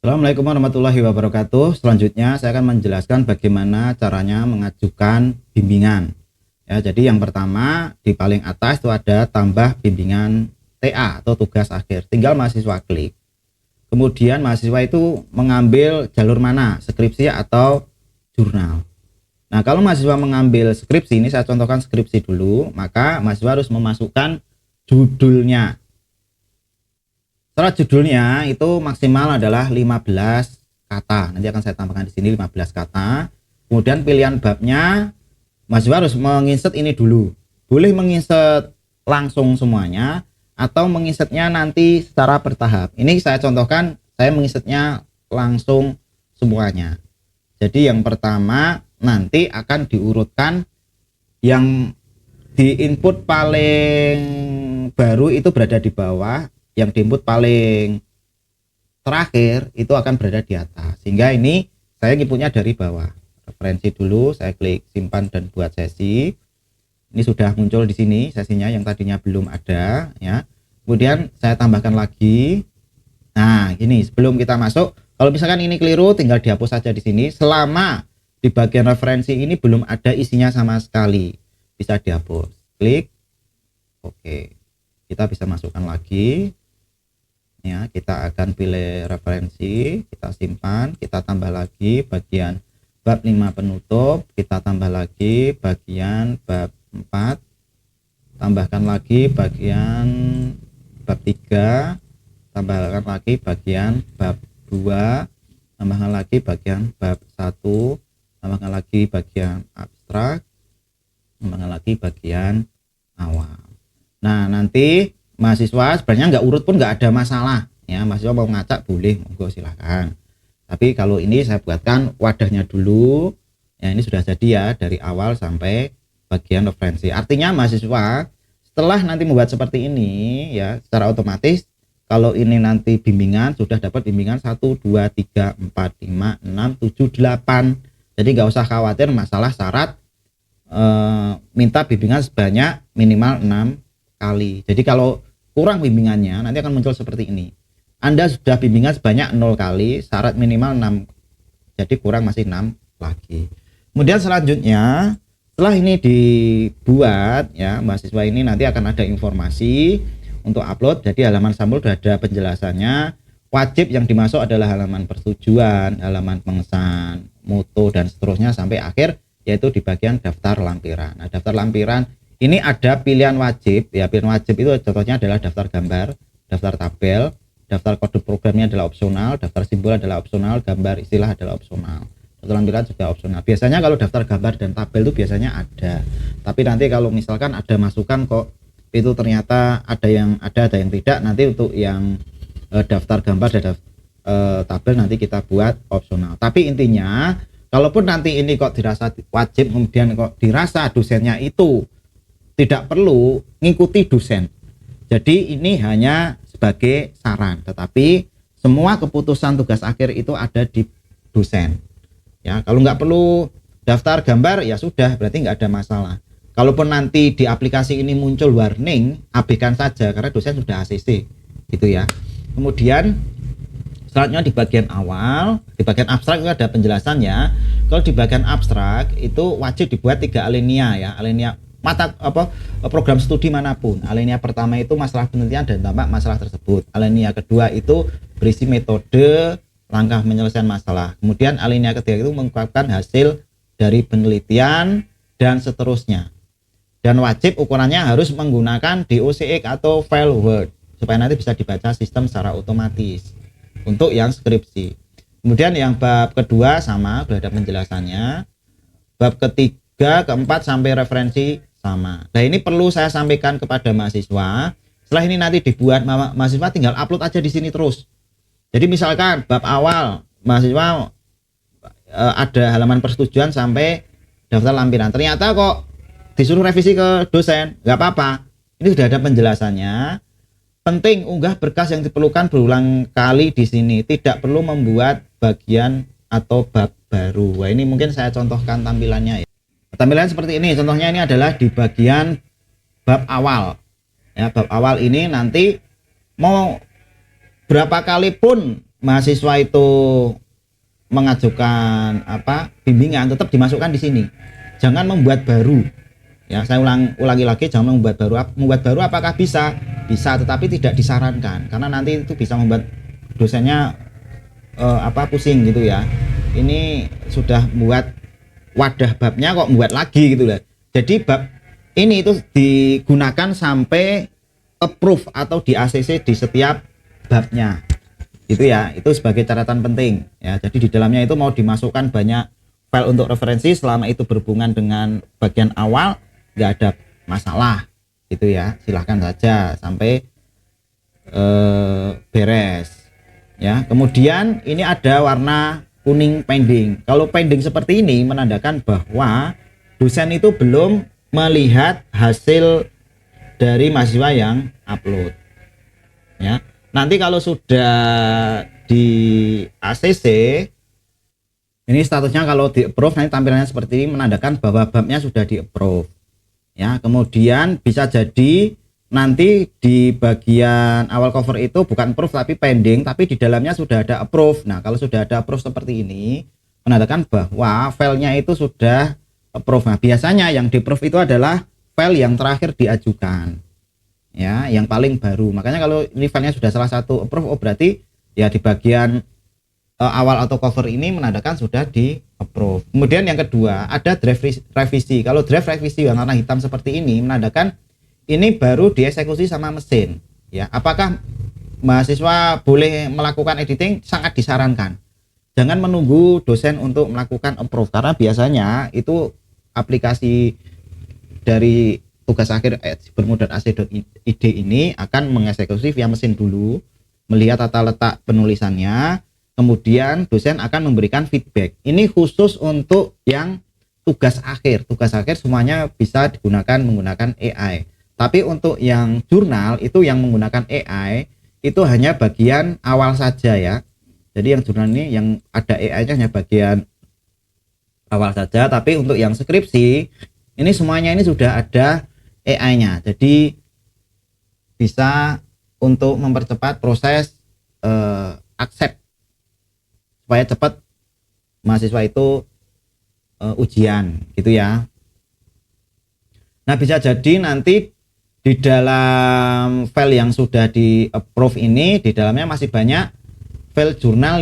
Assalamualaikum warahmatullahi wabarakatuh. Selanjutnya saya akan menjelaskan bagaimana caranya mengajukan bimbingan. Ya, jadi yang pertama di paling atas itu ada tambah bimbingan TA atau tugas akhir. Tinggal mahasiswa klik. Kemudian mahasiswa itu mengambil jalur mana, skripsi atau jurnal. Nah, kalau mahasiswa mengambil skripsi, ini saya contohkan skripsi dulu, maka mahasiswa harus memasukkan judulnya. Setelah judulnya itu maksimal adalah 15 kata. Nanti akan saya tambahkan di sini 15 kata. Kemudian pilihan babnya mahasiswa harus menginsert ini dulu. Boleh menginsert langsung semuanya atau menginsertnya nanti secara bertahap. Ini saya contohkan, saya menginsertnya langsung semuanya. Jadi yang pertama nanti akan diurutkan yang di input paling baru itu berada di bawah, yang di input paling terakhir itu akan berada di atas, sehingga ini saya inputnya dari bawah. Referensi dulu, saya klik simpan dan buat sesi. Ini sudah muncul di sini sesinya yang tadinya belum ada ya. Kemudian saya tambahkan lagi. Nah, gini, sebelum kita masuk, kalau misalkan ini keliru tinggal dihapus saja di sini. Selama di bagian referensi ini belum ada isinya sama sekali, bisa dihapus. Klik. Oke. Kita bisa masukkan lagi. Ya, kita akan pilih referensi, kita simpan, kita tambah lagi bagian bab 5 penutup, kita tambah lagi bagian bab 4, tambahkan lagi bagian bab 3, tambahkan lagi bagian bab 2, tambahkan lagi bagian bab 1, tambahkan lagi bagian abstrak, tambahkan lagi bagian awal. Nah, nanti mahasiswa sebenarnya nggak urut pun nggak ada masalah ya, mahasiswa mau ngacak boleh, monggo silahkan. Tapi kalau ini saya buatkan wadahnya dulu ya, ini sudah jadi ya dari awal sampai bagian referensi. Artinya mahasiswa setelah nanti membuat seperti ini ya, secara otomatis kalau ini nanti bimbingan sudah dapat bimbingan 1, 2, 3, 4, 5, 6, 7, 8. Jadi nggak usah khawatir masalah syarat minta bimbingan sebanyak minimal 6 kali. Jadi kalau kurang bimbingannya nanti akan muncul seperti ini. Anda sudah bimbingan sebanyak 0 kali, syarat minimal 6. Jadi kurang masih 6 lagi. Kemudian selanjutnya setelah ini dibuat ya, mahasiswa ini nanti akan ada informasi untuk upload. Jadi halaman sampul sudah ada penjelasannya. Wajib yang dimasuk adalah halaman persetujuan, halaman pengesahan, mutu dan seterusnya sampai akhir, yaitu di bagian daftar lampiran. Nah, daftar lampiran ini ada pilihan wajib ya, pilihan wajib itu contohnya adalah daftar gambar, daftar tabel, daftar kode programnya adalah opsional, daftar simbol adalah opsional, gambar istilah adalah opsional, daftar lampiran juga opsional. Biasanya kalau daftar gambar dan tabel itu biasanya ada, tapi nanti kalau misalkan ada masukan kok itu ternyata ada yang tidak, nanti untuk yang daftar gambar dan tabel nanti kita buat opsional. Tapi intinya kalaupun nanti ini kok dirasa wajib, kemudian kok dirasa dosennya itu tidak perlu ngikuti dosen, jadi ini hanya sebagai saran, tetapi semua keputusan tugas akhir itu ada di dosen ya. Kalau nggak perlu daftar gambar ya sudah, berarti nggak ada masalah. Kalaupun nanti di aplikasi ini muncul warning, abaikan saja karena dosen sudah ACC gitu ya. Kemudian selanjutnya di bagian awal, di bagian abstrak itu ada penjelasannya. Kalau di bagian abstrak itu wajib dibuat 3 alinea ya, alinea mata program studi manapun. Alinea pertama itu masalah penelitian dan dampak masalah tersebut. Alinea kedua itu berisi metode langkah penyelesaian masalah. Kemudian alinea ketiga itu mengungkapkan hasil dari penelitian dan seterusnya. Dan wajib ukurannya harus menggunakan DOCX atau file Word supaya nanti bisa dibaca sistem secara otomatis untuk yang skripsi. Kemudian yang bab kedua sama, sudah ada penjelasannya. Bab ketiga, keempat sampai referensi sama. Nah, ini perlu saya sampaikan kepada mahasiswa. Setelah ini nanti dibuat, mahasiswa tinggal upload aja di sini terus. Jadi misalkan bab awal mahasiswa ada halaman persetujuan sampai daftar lampiran, ternyata kok disuruh revisi ke dosen, nggak apa-apa. Ini sudah ada penjelasannya. Penting unggah berkas yang diperlukan berulang kali di sini. Tidak perlu membuat bagian atau bab baru. Wah, ini mungkin saya contohkan tampilannya ya. Tampilan seperti ini. Contohnya ini adalah di bagian bab awal. Ya, bab awal ini nanti mau berapa kali pun mahasiswa itu mengajukan bimbingan, tetap dimasukkan di sini. Jangan membuat baru. Ya, saya ulangi lagi, jangan membuat baru. Membuat baru apakah bisa? Bisa, tetapi tidak disarankan karena nanti itu bisa membuat dosennya pusing gitu ya. Ini sudah buat wadah babnya kok membuat lagi gitu lah. Jadi bab ini itu digunakan sampai approve atau di ACC di setiap babnya. Itu ya, itu sebagai catatan penting ya. Jadi di dalamnya itu mau dimasukkan banyak file untuk referensi selama itu berhubungan dengan bagian awal nggak ada masalah gitu ya, silahkan saja sampai beres ya. Kemudian ini ada warna kuning pending. Kalau pending seperti ini menandakan bahwa dosen itu belum melihat hasil dari mahasiswa yang upload ya. Nanti kalau sudah di ACC ini statusnya, kalau di approve nanti tampilannya seperti ini, menandakan bahwa babnya sudah di approve ya. Kemudian bisa jadi nanti di bagian awal cover itu bukan approve tapi pending, tapi di dalamnya sudah ada approve. Nah, kalau sudah ada approve seperti ini menandakan bahwa filenya itu sudah approve. Nah, biasanya yang di approve itu adalah file yang terakhir diajukan ya, yang paling baru. Makanya kalau ini filenya sudah salah satu approve, oh berarti ya di bagian awal atau cover ini menandakan sudah di approve. Kemudian yang kedua ada draft revisi. Kalau draft revisi yang warna hitam seperti ini menandakan ini baru dieksekusi sama mesin ya. Apakah mahasiswa boleh melakukan editing? Sangat disarankan. Jangan menunggu dosen untuk melakukan approve karena biasanya itu aplikasi dari tugas akhir bermudat.ac.id ini akan mengeksekusi via mesin dulu, melihat tata letak penulisannya. Kemudian dosen akan memberikan feedback. Ini khusus untuk yang tugas akhir. Tugas akhir semuanya bisa digunakan menggunakan AI. Tapi untuk yang jurnal itu yang menggunakan AI itu hanya bagian awal saja ya. Jadi yang jurnal ini yang ada AI-nya hanya bagian awal saja. Tapi untuk yang skripsi ini semuanya ini sudah ada AI-nya. Jadi bisa untuk mempercepat proses accept supaya cepat mahasiswa itu ujian gitu ya. Nah, bisa jadi nanti di dalam file yang sudah di approve ini di dalamnya masih banyak file jurnal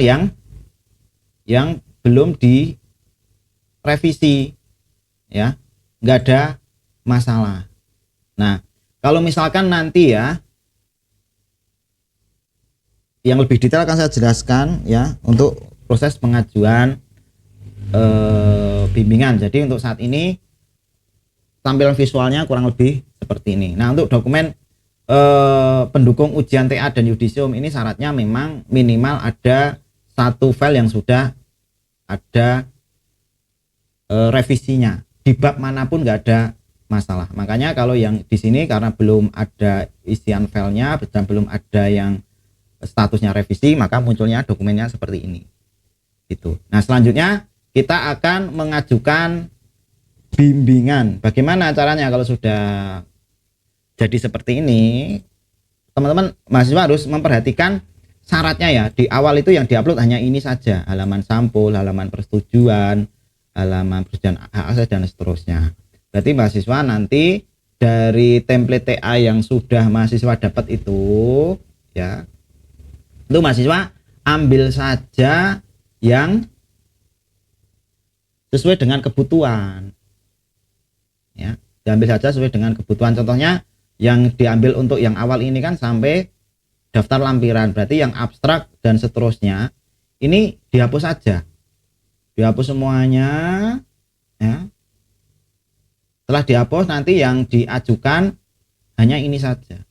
yang belum direvisi ya, nggak ada masalah. Nah, kalau misalkan nanti ya yang lebih detail akan saya jelaskan ya untuk proses pengajuan bimbingan. Jadi untuk saat ini tampilan visualnya kurang lebih seperti ini. Nah, untuk dokumen pendukung ujian TA dan yudisium ini syaratnya memang minimal ada satu file yang sudah ada revisinya. Di bab manapun nggak ada masalah. Makanya kalau yang di sini karena belum ada isian filenya dan belum ada yang statusnya revisi, maka munculnya dokumennya seperti ini. Gitu. Nah, selanjutnya kita akan mengajukan bimbingan. Bagaimana caranya kalau sudah jadi seperti ini? Teman-teman mahasiswa harus memperhatikan syaratnya ya. Di awal itu yang diupload hanya ini saja, halaman sampul, halaman persetujuan, halaman persetujuan hak akses dan seterusnya. Berarti mahasiswa nanti dari template TA yang sudah mahasiswa dapat itu ya, itu mahasiswa ambil saja yang sesuai dengan kebutuhan ya, diambil saja sesuai dengan kebutuhan. Contohnya yang diambil untuk yang awal ini kan sampai daftar lampiran, berarti yang abstrak dan seterusnya ini dihapus saja, dihapus semuanya ya. Setelah dihapus nanti yang diajukan hanya ini saja.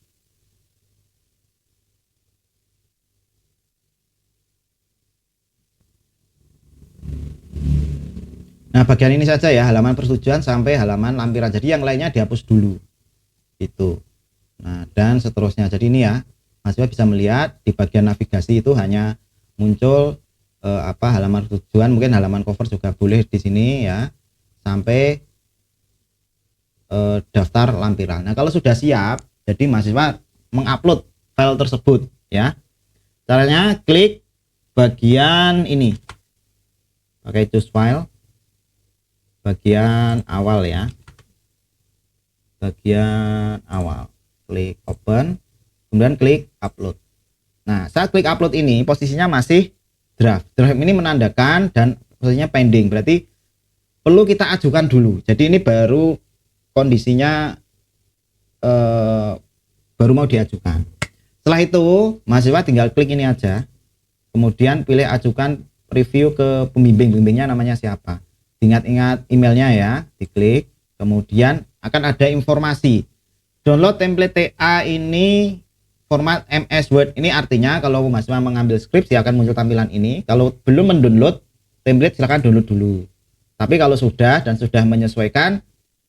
Nah, bagian ini saja ya, halaman persetujuan sampai halaman lampiran. Jadi yang lainnya dihapus dulu. Itu. Nah, dan seterusnya. Jadi ini ya, mahasiswa bisa melihat di bagian navigasi itu hanya muncul halaman persetujuan, mungkin halaman cover juga boleh di sini ya, sampai daftar lampiran. Nah, kalau sudah siap, jadi mahasiswa mengupload file tersebut ya. Caranya klik bagian ini, pakai choose file, bagian awal ya, bagian awal, klik open, kemudian klik upload. Nah, saat klik upload ini posisinya masih draft. Draft ini menandakan dan posisinya pending, berarti perlu kita ajukan dulu. Jadi ini baru kondisinya baru mau diajukan. Setelah itu mahasiswa tinggal klik ini aja, kemudian pilih ajukan review ke pembimbing. Pembimbingnya namanya siapa, ingat-ingat emailnya ya, diklik. Kemudian akan ada informasi download template TA ini format MS Word. Ini artinya kalau mahasiswa mengambil skripsi akan muncul tampilan ini. Kalau belum mendownload template silahkan download dulu, tapi kalau sudah dan sudah menyesuaikan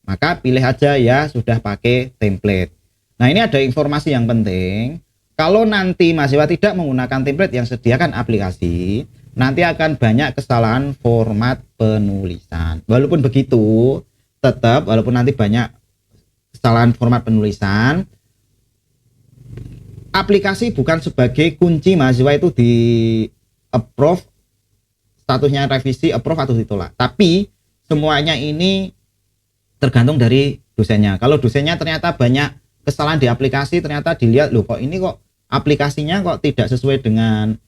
maka pilih aja ya sudah pakai template. Nah, ini ada informasi yang penting. Kalau nanti mahasiswa tidak menggunakan template yang sediakan aplikasi, nanti akan banyak kesalahan format penulisan. Walaupun begitu, tetap walaupun nanti banyak kesalahan format penulisan, aplikasi bukan sebagai kunci mahasiswa itu di approve, statusnya revisi, approve atau ditolak. Tapi semuanya ini tergantung dari dosennya. Kalau dosennya ternyata banyak kesalahan di aplikasi, ternyata dilihat loh kok ini kok aplikasinya kok tidak sesuai dengan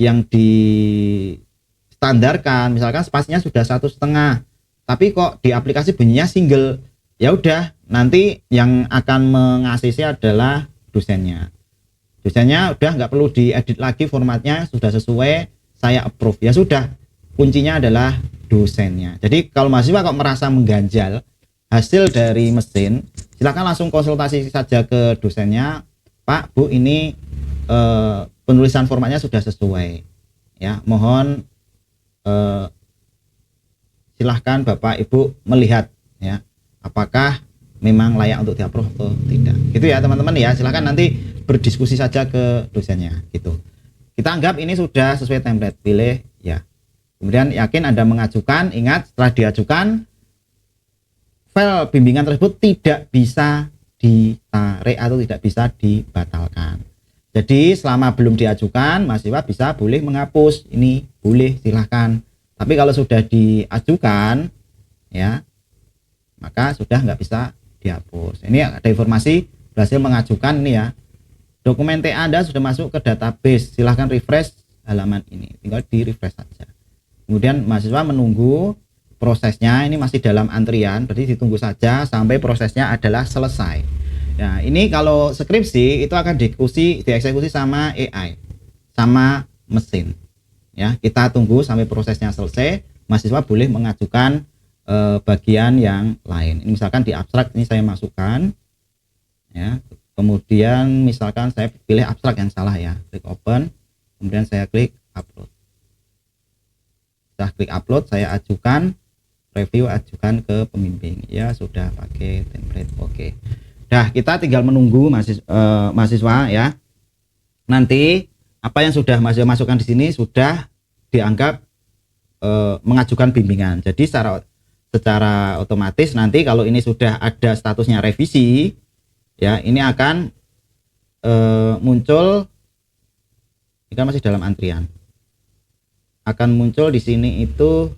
yang distandarkan, misalkan spasinya sudah 1,5, tapi kok di aplikasi bunyinya single, ya udah nanti yang akan meng-ACC adalah dosennya. Dosennya udah nggak perlu diedit lagi, formatnya sudah sesuai, saya approve, ya sudah, kuncinya adalah dosennya. Jadi kalau mahasiswa kok merasa mengganjal hasil dari mesin, silakan langsung konsultasi saja ke dosennya, Pak, Bu, ini penulisan formatnya sudah sesuai ya, mohon silahkan Bapak Ibu melihat ya apakah memang layak untuk di-approve atau tidak, gitu ya teman-teman ya. Silahkan nanti berdiskusi saja ke dosennya gitu. Kita anggap ini sudah sesuai template, pilih ya, kemudian yakin Anda mengajukan. Ingat, setelah diajukan file bimbingan tersebut tidak bisa ditarik atau tidak bisa dibatalkan. Jadi selama belum diajukan, mahasiswa bisa boleh menghapus, ini boleh, silahkan. Tapi kalau sudah diajukan ya, maka sudah nggak bisa dihapus. Ini ada informasi berhasil mengajukan ini ya, dokumen TA Anda sudah masuk ke database, silahkan refresh halaman ini, tinggal di refresh saja. Kemudian mahasiswa menunggu prosesnya, ini masih dalam antrian, berarti ditunggu saja sampai prosesnya adalah selesai. Ya, ini kalau skripsi itu akan dieksekusi sama AI, sama mesin. Ya, kita tunggu sampai prosesnya selesai, mahasiswa boleh mengajukan bagian yang lain. Ini misalkan di abstrak ini saya masukkan, ya. Kemudian misalkan saya pilih abstrak yang salah ya, klik open, kemudian saya klik upload. Setelah klik upload, saya ajukan review, ajukan ke pembimbing. Ya sudah pakai template, oke. Nah, kita tinggal menunggu mahasiswa ya. Nanti apa yang sudah mahasiswa masukkan di sini sudah dianggap mengajukan bimbingan. Jadi secara otomatis nanti kalau ini sudah ada statusnya revisi, ya ini akan muncul. Ini kan masih dalam antrian. Akan muncul di sini itu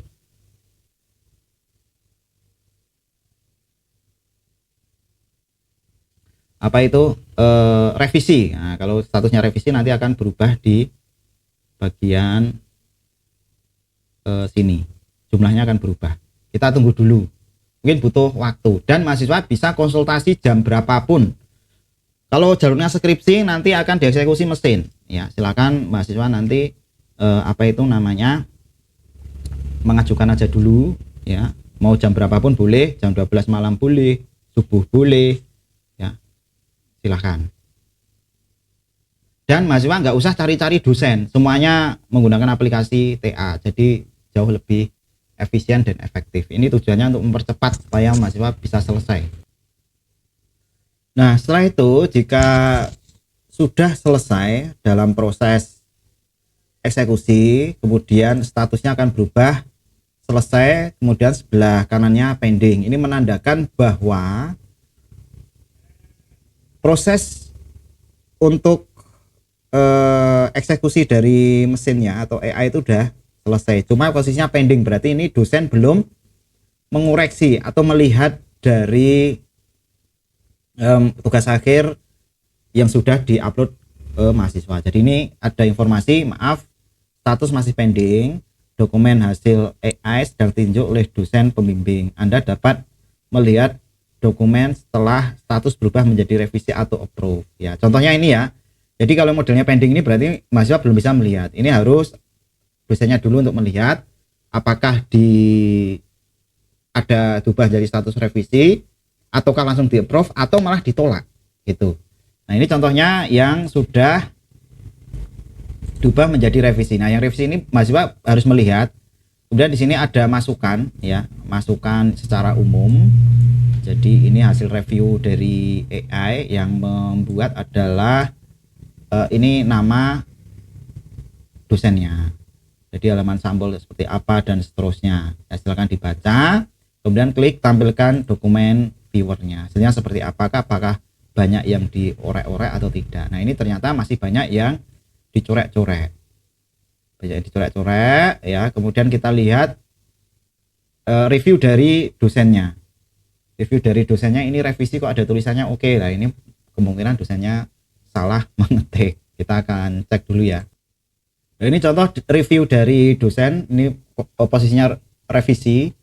apa itu revisi. Nah, kalau statusnya revisi nanti akan berubah di bagian sini, jumlahnya akan berubah. Kita tunggu dulu, mungkin butuh waktu, dan mahasiswa bisa konsultasi jam berapapun. Kalau jalurnya skripsi nanti akan dieksekusi mesin ya, silakan mahasiswa nanti apa itu namanya mengajukan aja dulu ya, mau jam berapapun boleh, jam 12 malam boleh, subuh boleh, silahkan. Dan mahasiswa nggak usah cari-cari dosen, semuanya menggunakan aplikasi TA, jadi jauh lebih efisien dan efektif. Ini tujuannya untuk mempercepat supaya mahasiswa bisa selesai. Nah, setelah itu jika sudah selesai dalam proses eksekusi, kemudian statusnya akan berubah selesai, kemudian sebelah kanannya pending. Ini menandakan bahwa proses untuk eksekusi dari mesinnya atau AI itu udah selesai, cuma posisinya pending, berarti ini dosen belum mengoreksi atau melihat dari tugas akhir yang sudah diupload ke mahasiswa. Jadi ini ada informasi, maaf, status masih pending, dokumen hasil AI sedang ditinjau oleh dosen pembimbing. Anda dapat melihat dokumen setelah status berubah menjadi revisi atau approve. Ya, contohnya ini ya. Jadi kalau modelnya pending ini berarti mahasiswa belum bisa melihat. Ini harus dosennya dulu untuk melihat apakah ada berubah jadi status revisi ataukah langsung di approve atau malah ditolak gitu. Nah, ini contohnya yang sudah diubah menjadi revisi. Nah, yang revisi ini mahasiswa harus melihat. Kemudian di sini ada masukan ya, masukan secara umum. Jadi ini hasil review dari AI yang membuat adalah ini nama dosennya. Jadi halaman sampel seperti apa dan seterusnya. Ya, silakan dibaca. Kemudian klik tampilkan dokumen viewernya. Hasilnya seperti apakah banyak yang diorek-orek atau tidak. Nah, ini ternyata masih banyak yang dicorek-corek. Banyak yang dicorek-corek ya. Kemudian kita lihat review dari dosennya. Review dari dosennya ini revisi kok ada tulisannya oke. Nah, ini kemungkinan dosennya salah mengetik. Kita akan cek dulu ya. Nah, ini contoh review dari dosen. Ini posisinya revisi.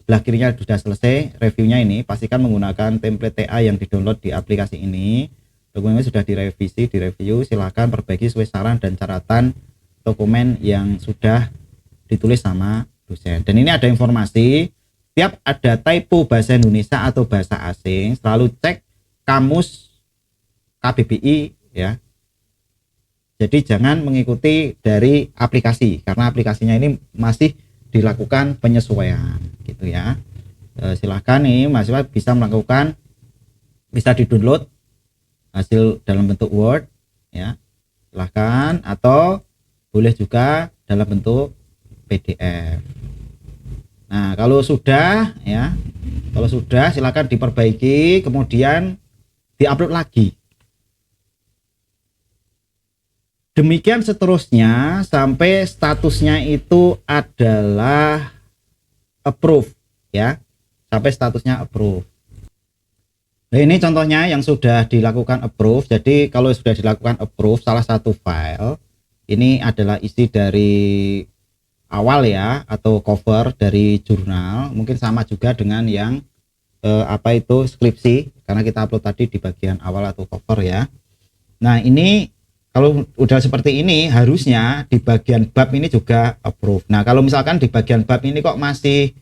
Sebelah kirinya sudah selesai reviewnya. Ini pastikan menggunakan template TA yang didownload di aplikasi ini. Dokumennya sudah direvisi, direview. Silahkan perbaiki sesuai saran dan catatan dokumen yang sudah ditulis sama dosen. Dan ini ada informasi, setiap ada typo bahasa Indonesia atau bahasa asing selalu cek kamus KBBI ya. Jadi jangan mengikuti dari aplikasi karena aplikasinya ini masih dilakukan penyesuaian gitu ya. Silahkan nih mahasiswa bisa melakukan, bisa di-download hasil dalam bentuk Word ya. Silahkan, atau boleh juga dalam bentuk PDF. Nah, kalau sudah ya, kalau sudah silakan diperbaiki, kemudian diupload lagi. Demikian seterusnya sampai statusnya itu adalah approve ya. Sampai statusnya approve. Nah, ini contohnya yang sudah dilakukan approve. Jadi kalau sudah dilakukan approve salah satu file, ini adalah isi dari awal ya, atau cover dari jurnal. Mungkin sama juga dengan yang skripsi, karena kita upload tadi di bagian awal atau cover ya. Nah, ini kalau udah seperti ini harusnya di bagian bab ini juga approve. Nah, kalau misalkan di bagian bab ini kok masih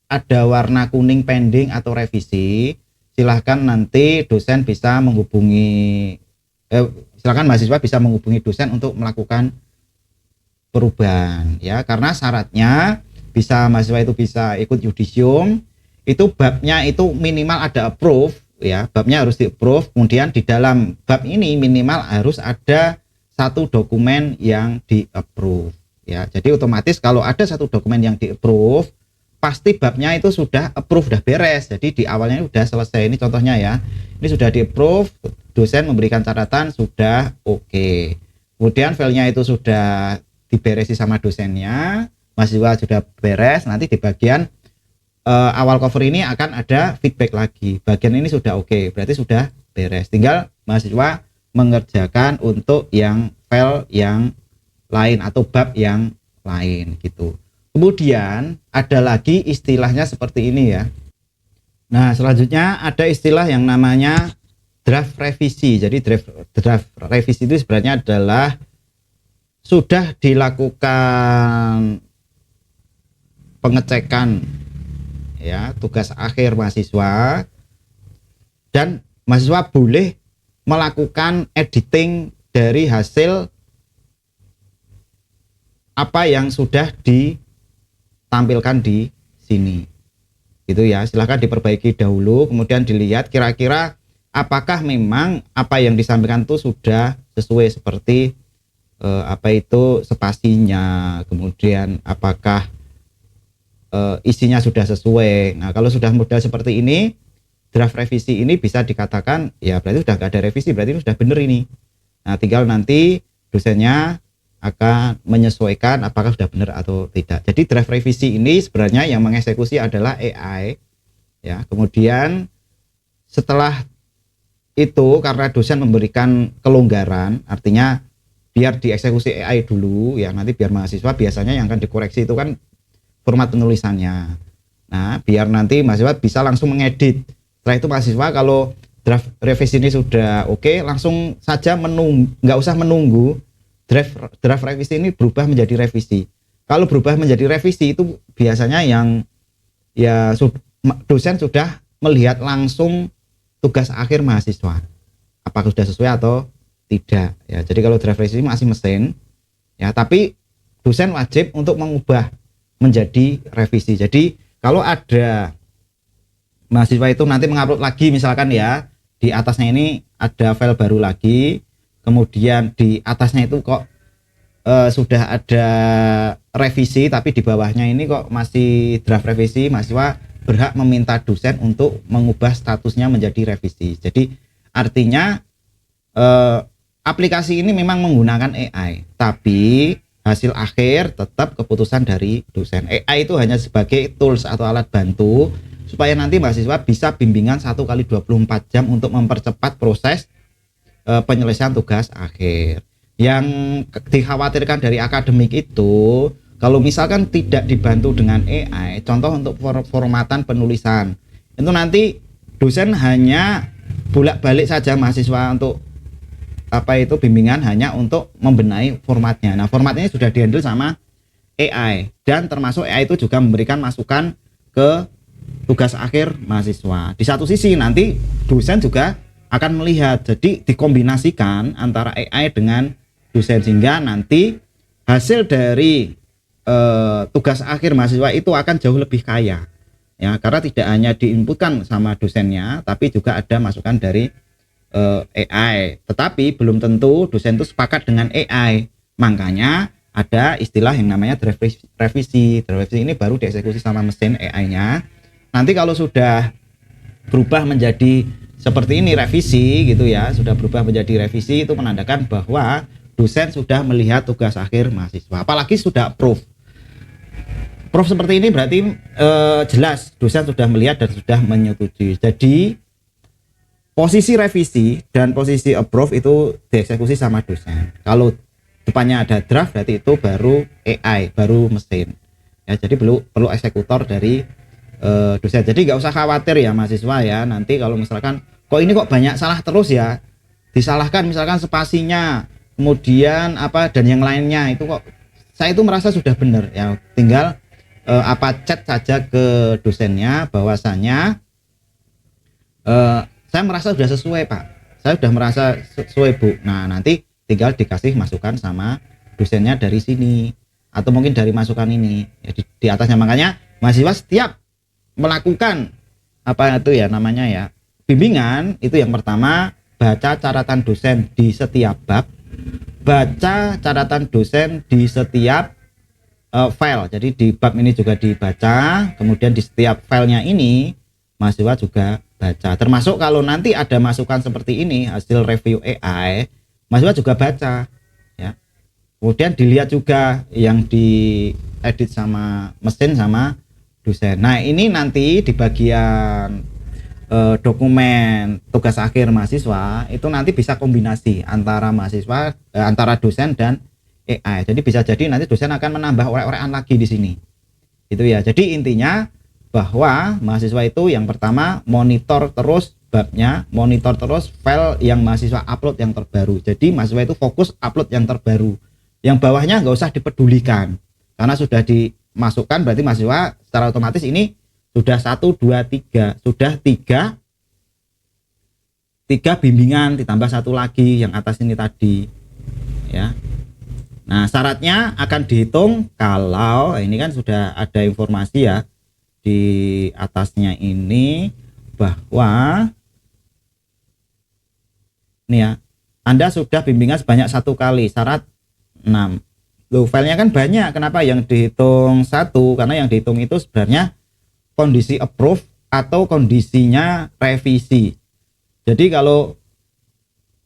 ada warna kuning pending atau revisi, silahkan nanti dosen bisa menghubungi silahkan mahasiswa bisa menghubungi dosen untuk melakukan perubahan ya, karena syaratnya bisa mahasiswa itu bisa ikut yudisium, itu babnya itu minimal ada approve ya, babnya harus di approve. Kemudian di dalam bab ini minimal harus ada satu dokumen yang di approve ya. Jadi otomatis kalau ada satu dokumen yang di approve, pasti babnya itu sudah approve, sudah beres. Jadi di awalnya sudah selesai. Ini contohnya ya, ini sudah di approve, dosen memberikan catatan sudah oke. Kemudian filenya itu sudah diberesi sama dosennya, mahasiswa sudah beres. Nanti di bagian awal cover ini akan ada feedback lagi, bagian ini sudah oke, berarti sudah beres. Tinggal mahasiswa mengerjakan untuk yang file yang lain atau bab yang lain gitu. Kemudian ada lagi istilahnya seperti ini ya. Nah, selanjutnya ada istilah yang namanya draft revisi. Jadi draft revisi itu sebenarnya adalah sudah dilakukan pengecekan ya, tugas akhir mahasiswa, dan mahasiswa boleh melakukan editing dari hasil apa yang sudah ditampilkan di sini gitu ya. Silahkan diperbaiki dahulu, kemudian dilihat kira-kira apakah memang apa yang disampaikan itu sudah sesuai seperti spasinya, kemudian apakah isinya sudah sesuai. Nah, kalau sudah model seperti ini, draft revisi ini bisa dikatakan ya berarti sudah nggak ada revisi, berarti ini sudah benar ini. Nah, tinggal nanti dosennya akan menyesuaikan apakah sudah benar atau tidak. Jadi draft revisi ini sebenarnya yang mengeksekusi adalah AI ya. Kemudian setelah itu karena dosen memberikan kelonggaran, artinya biar dieksekusi AI dulu ya, nanti biar mahasiswa biasanya yang akan dikoreksi itu kan format penulisannya. Nah, biar nanti mahasiswa bisa langsung mengedit. Setelah itu mahasiswa kalau draft revisi ini sudah oke, langsung saja nggak usah menunggu draft revisi ini berubah menjadi revisi. Kalau berubah menjadi revisi itu biasanya yang ya dosen sudah melihat langsung tugas akhir mahasiswa, apakah sudah sesuai atau tidak ya. Jadi kalau draft revisi masih mesin ya, tapi dosen wajib untuk mengubah menjadi revisi. Jadi kalau ada mahasiswa itu nanti mengupload lagi misalkan ya, di atasnya ini ada file baru lagi, kemudian di atasnya itu kok sudah ada revisi tapi di bawahnya ini kok masih draft revisi, mahasiswa berhak meminta dosen untuk mengubah statusnya menjadi revisi. Jadi artinya aplikasi ini memang menggunakan AI, tapi hasil akhir tetap keputusan dari dosen. AI itu hanya sebagai tools atau alat bantu supaya nanti mahasiswa bisa bimbingan 1 kali 24 jam untuk mempercepat proses penyelesaian tugas akhir. Yang dikhawatirkan dari akademik itu kalau misalkan tidak dibantu dengan AI, contoh untuk formatan penulisan, itu nanti dosen hanya bolak-balik saja mahasiswa untuk bimbingan hanya untuk membenahi formatnya. Nah, formatnya sudah dihandle sama AI, dan termasuk AI itu juga memberikan masukan ke tugas akhir mahasiswa. Di satu sisi nanti dosen juga akan melihat, jadi dikombinasikan antara AI dengan dosen sehingga nanti hasil dari tugas akhir mahasiswa itu akan jauh lebih kaya ya, karena tidak hanya diinputkan sama dosennya tapi juga ada masukan dari AI. Tetapi belum tentu dosen itu sepakat dengan AI, makanya ada istilah yang namanya draft revisi. Draft revisi ini baru dieksekusi sama mesin AI-nya. Nanti kalau sudah berubah menjadi seperti ini revisi gitu ya, sudah berubah menjadi revisi, itu menandakan bahwa dosen sudah melihat tugas akhir mahasiswa, apalagi sudah approve. Prof seperti ini berarti jelas dosen sudah melihat dan sudah menyetujui. Jadi posisi revisi dan posisi approve itu dieksekusi sama dosen. Kalau depannya ada draft berarti itu baru AI, baru mesin. Ya, jadi perlu eksekutor dari dosen. Jadi nggak usah khawatir ya mahasiswa ya. Nanti kalau misalkan kok ini kok banyak salah terus ya, disalahkan misalkan spasinya, kemudian dan yang lainnya itu kok saya itu merasa sudah benar ya, tinggal chat saja ke dosennya bahwasanya saya merasa sudah sesuai Pak, saya sudah merasa sesuai Bu. Nah, nanti tinggal dikasih masukan sama dosennya dari sini atau mungkin dari masukan ini ya, di atasnya. Makanya mahasiswa setiap melakukan bimbingan itu yang pertama baca catatan dosen di setiap bab, baca catatan dosen di setiap file. Jadi di bab ini juga dibaca, kemudian di setiap filenya ini mahasiswa juga baca. Termasuk kalau nanti ada masukan seperti ini hasil review AI, mahasiswa juga baca ya. Kemudian dilihat juga yang diedit sama mesin sama dosen. Nah, ini nanti di bagian dokumen tugas akhir mahasiswa itu nanti bisa kombinasi antara mahasiswa antara dosen dan AI. Jadi bisa jadi nanti dosen akan menambah orek-orekan lagi di sini. Itu ya. Jadi intinya bahwa mahasiswa itu yang pertama monitor terus babnya, monitor terus file yang mahasiswa upload yang terbaru. Jadi mahasiswa itu fokus upload yang terbaru. Yang bawahnya nggak usah dipedulikan. Karena sudah dimasukkan berarti mahasiswa secara otomatis ini sudah 1, 2, 3. Sudah 3 bimbingan ditambah 1 lagi yang atas ini tadi. Ya. Nah, syaratnya akan dihitung kalau ini kan sudah ada informasi ya di atasnya ini bahwa ini ya, Anda sudah bimbingan sebanyak 1 kali, syarat 6. Loh, filenya kan banyak, kenapa yang dihitung 1? Karena yang dihitung itu sebenarnya kondisi approve atau kondisinya revisi. Jadi kalau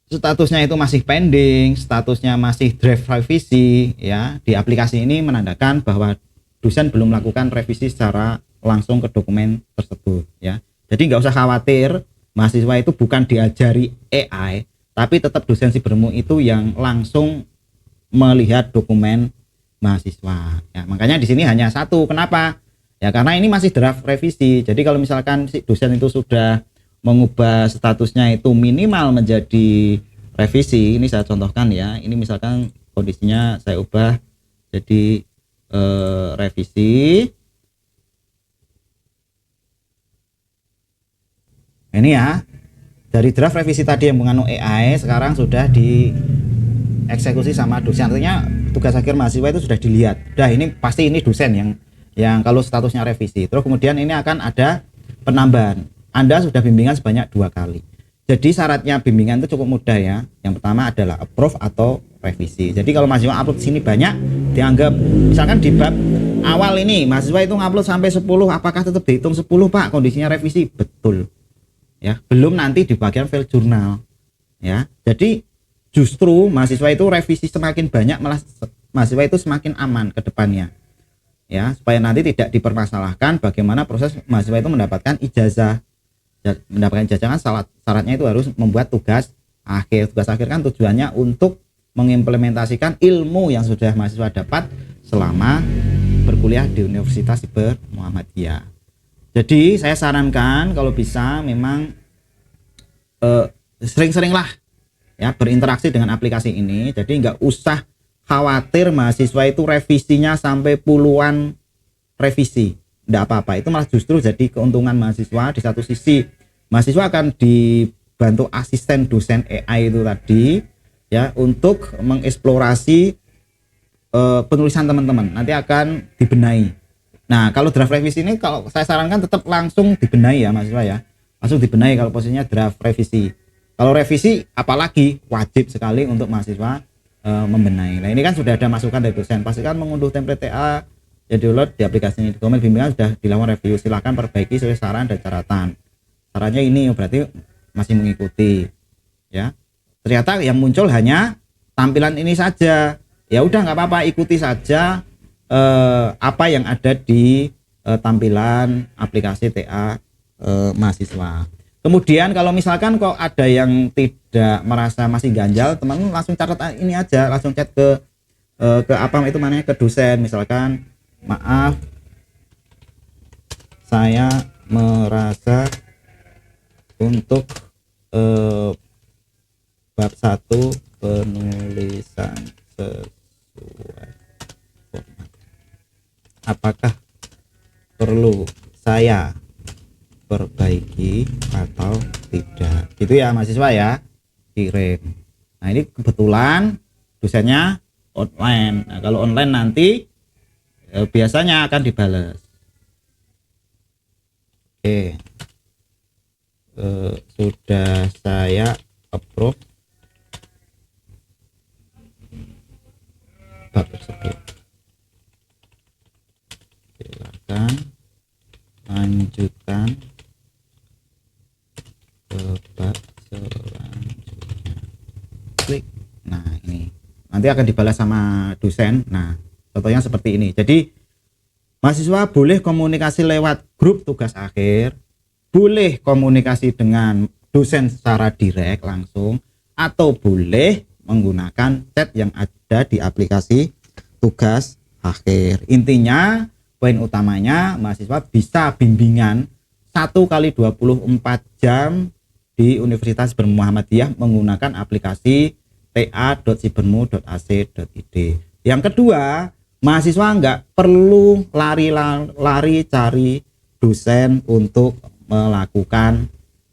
statusnya itu masih pending, statusnya masih draft revisi, ya di aplikasi ini menandakan bahwa dosen belum melakukan revisi secara langsung ke dokumen tersebut, ya. Jadi nggak usah khawatir, mahasiswa itu bukan diajari AI, tapi tetap dosen sibermu itu yang langsung melihat dokumen mahasiswa. Ya, makanya di sini hanya satu. Kenapa? Ya karena ini masih draft revisi. Jadi kalau misalkan si dosen itu sudah mengubah statusnya itu minimal menjadi revisi, ini saya contohkan ya. Ini misalkan kondisinya saya ubah jadi revisi. Ini ya, dari draft revisi tadi yang mengandung AI sekarang sudah dieksekusi sama dosen. Artinya tugas akhir mahasiswa itu sudah dilihat. Udah ini pasti ini dosen yang kalau statusnya revisi. Terus kemudian ini akan ada penambahan. Anda sudah bimbingan sebanyak 2 kali. Jadi syaratnya bimbingan itu cukup mudah ya. Yang pertama adalah approve atau revisi. Jadi kalau mahasiswa upload sini banyak, dianggap misalkan di bab awal ini mahasiswa itu ngupload sampai 10, apakah tetap dihitung 10 Pak? Kondisinya revisi? Betul. Ya, belum nanti di bagian file jurnal. Ya. Jadi justru mahasiswa itu revisi semakin banyak malah mahasiswa itu semakin aman ke depannya. Ya, supaya nanti tidak dipermasalahkan bagaimana proses mahasiswa itu mendapatkan ijazah. Mendapatkan ijazah kan syaratnya itu harus membuat tugas akhir. Tugas akhir kan tujuannya untuk mengimplementasikan ilmu yang sudah mahasiswa dapat selama berkuliah di Universitas Siber Muhammadiyah. Jadi saya sarankan kalau bisa memang sering-seringlah ya berinteraksi dengan aplikasi ini. Jadi nggak usah khawatir mahasiswa itu revisinya sampai puluhan revisi. Tidak apa-apa, itu malah justru jadi keuntungan mahasiswa. Di satu sisi mahasiswa akan dibantu asisten dosen AI itu tadi ya untuk mengeksplorasi penulisan teman-teman, nanti akan dibenahi. Nah kalau draft revisi ini kalau saya sarankan tetap langsung dibenahi ya mahasiswa ya, langsung dibenahi kalau posisinya draft revisi. Kalau revisi apalagi wajib sekali untuk mahasiswa membenahi. Nah ini kan sudah ada masukan dari dosen, pastikan mengunduh template TA ya download di aplikasi ini. Dokumen bimbingan sudah dilakukan review, silahkan perbaiki sesuai saran dan catatan. Sarannya ini berarti masih mengikuti ya. Ternyata yang muncul hanya tampilan ini saja, ya udah nggak apa-apa, ikuti saja apa yang ada di tampilan aplikasi TA mahasiswa. Kemudian kalau misalkan kok ada yang tidak merasa masih ganjal, teman-teman langsung catat ini aja, langsung chat ke apa itu namanya, ke dosen. Misalkan, maaf saya merasa untuk bab 1 penulisan sesuai format, apakah perlu saya perbaiki atau tidak, gitu ya mahasiswa ya, kirim. Nah ini kebetulan dosennya online. Nah kalau online nanti biasanya akan dibales. Oke, sudah saya approve bab tersebut, silakan lanjutkan ke bab selanjutnya, klik. Nah ini nanti akan dibalas sama dosen. Nah contohnya seperti ini. Jadi mahasiswa boleh komunikasi lewat grup tugas akhir, boleh komunikasi dengan dosen secara direct langsung, atau boleh menggunakan chat yang ada di aplikasi tugas akhir. Intinya poin utamanya mahasiswa bisa bimbingan 1 kali 24 jam di Universitas Siber Muhammadiyah menggunakan aplikasi ta.sibermu.ac.id. Yang kedua, mahasiswa nggak perlu lari-lari cari dosen untuk melakukan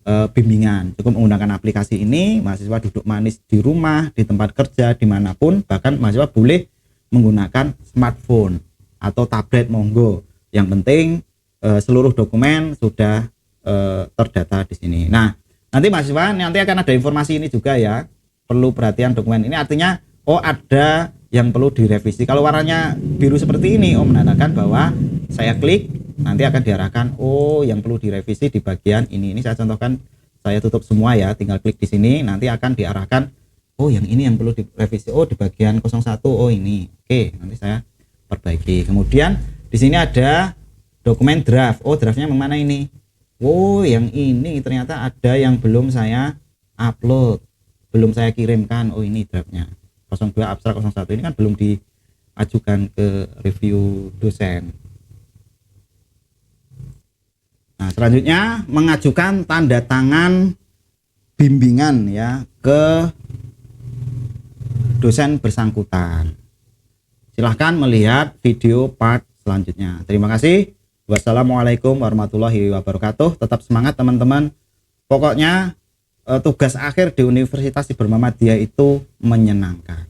bimbingan. Cukup menggunakan aplikasi ini, mahasiswa duduk manis di rumah, di tempat kerja, dimanapun, bahkan mahasiswa boleh menggunakan smartphone atau tablet, monggo. Yang penting seluruh dokumen sudah terdata di sini. Nah, nanti mahasiswa nanti akan ada informasi ini juga ya, perlu perhatian dokumen ini, artinya oh ada yang perlu direvisi. Kalau warnanya biru seperti ini, oh menandakan bahwa saya klik nanti akan diarahkan oh yang perlu direvisi di bagian ini. Ini saya contohkan saya tutup semua ya, tinggal klik di sini, nanti akan diarahkan, oh yang ini yang perlu direvisi, oh di bagian 01, oh ini, oke, nanti saya perbaiki. Kemudian di sini ada dokumen draft, oh draftnya yang mana ini, oh yang ini ternyata ada yang belum saya upload, belum saya kirimkan, oh ini draftnya 02 abstrak 01, ini kan belum diajukan ke review dosen. Nah, selanjutnya mengajukan tanda tangan bimbingan ya ke dosen bersangkutan. Silahkan melihat video part selanjutnya. Terima kasih. Wassalamualaikum warahmatullahi wabarakatuh. Tetap semangat teman-teman. Pokoknya tugas akhir di Universitas Ibrahim Muhammadiyah itu menyenangkan.